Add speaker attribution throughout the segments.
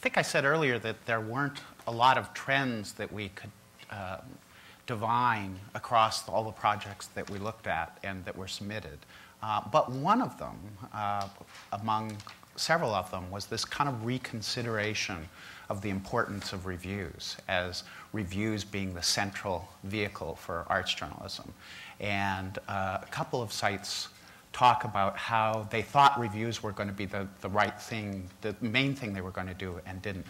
Speaker 1: think I said earlier that there weren't a lot of trends that we could divine across all the projects that we looked at and that were submitted. But one of them, among several of them, was this kind of reconsideration of the importance of reviews, as reviews being the central vehicle for arts journalism. And a couple of sites talk about how they thought reviews were going to be the right thing, the main thing they were going to do, and didn't.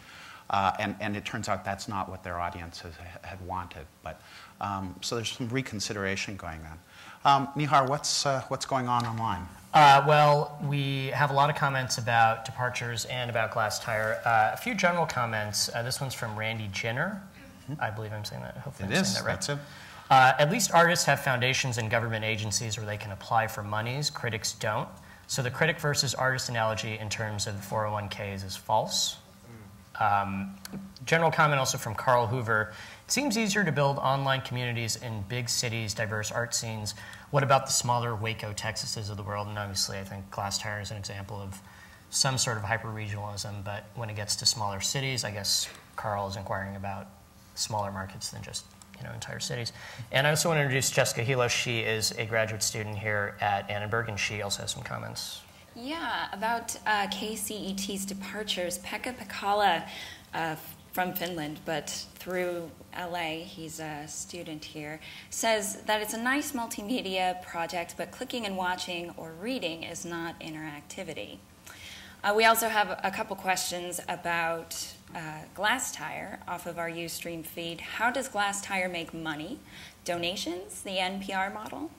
Speaker 1: And it turns out that's not what their audiences had wanted. But, so there's some reconsideration going on. Nihar, what's going on online?
Speaker 2: Well, we have a lot of comments about departures and about glass tire. A few general comments. This one's from Randy Jenner. I believe I'm saying that. Hopefully I'm saying that right.
Speaker 1: That's it.
Speaker 2: At least artists have foundations and government agencies where they can apply for monies. Critics don't. So the critic versus artist analogy in terms of 401ks is false. General comment also from Carl Hoover. It seems easier to build online communities in big cities, diverse art scenes. What about the smaller Waco, Texases of the world? And obviously, I think glass tire is an example of some sort of hyper-regionalism. But when it gets to smaller cities, I guess Carl is inquiring about smaller markets than just entire cities. And I also want to introduce Jessica Hilo. She is a graduate student here at Annenberg, and she also has some comments.
Speaker 3: Yeah, about KCET's departures. Pekka Pekala from Finland, but through LA, he's a student here, says that it's a nice multimedia project, but clicking and watching or reading is not interactivity. We also have a couple questions about glass tire off of our Ustream feed. How does glass tire make money? Donations, the NPR model?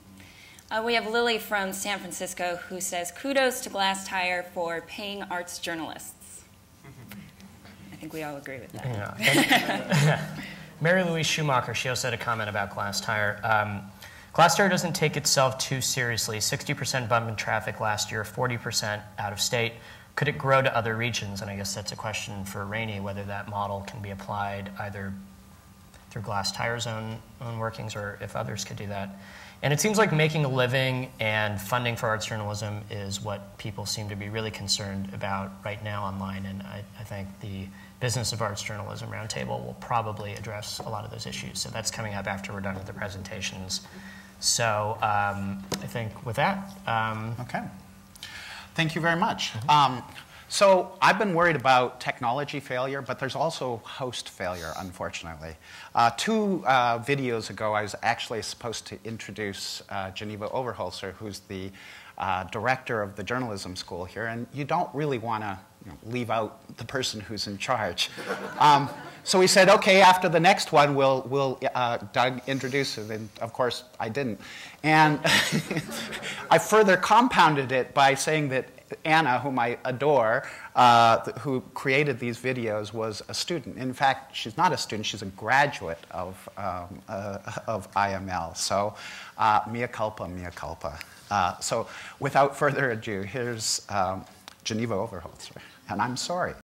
Speaker 3: We have Lily from San Francisco who says, kudos to glass tire for paying arts journalists. I think we all agree with that.
Speaker 2: Yeah. Mary Louise Schumacher, she also had a comment about glass tire. Glass tire doesn't take itself too seriously. 60% bump in traffic last year, 40% out of state. Could it grow to other regions? And I guess that's a question for Rainey, whether that model can be applied either through glass tire's own workings or if others could do that. And it seems like making a living and funding for arts journalism is what people seem to be really concerned about right now online. And I think the Business of Arts Journalism Roundtable will probably address a lot of those issues. So that's coming up after we're done with the presentations. So I think with that.
Speaker 1: Okay. Thank you very much. So I've been worried about technology failure, but there's also host failure, unfortunately. 2 videos ago, I was actually supposed to introduce Geneva Overholzer, who's the director of the journalism school here, and you don't really want to leave out the person who's in charge. So we said, okay, after the next one, we'll Doug introduce it, and of course, I didn't. And I further compounded it by saying that Anna, whom I adore, who created these videos, was a student. In fact, she's not a student, she's a graduate of IML. So mea culpa, mea culpa. So without further ado, here's Geneva Overholzer, and I'm sorry.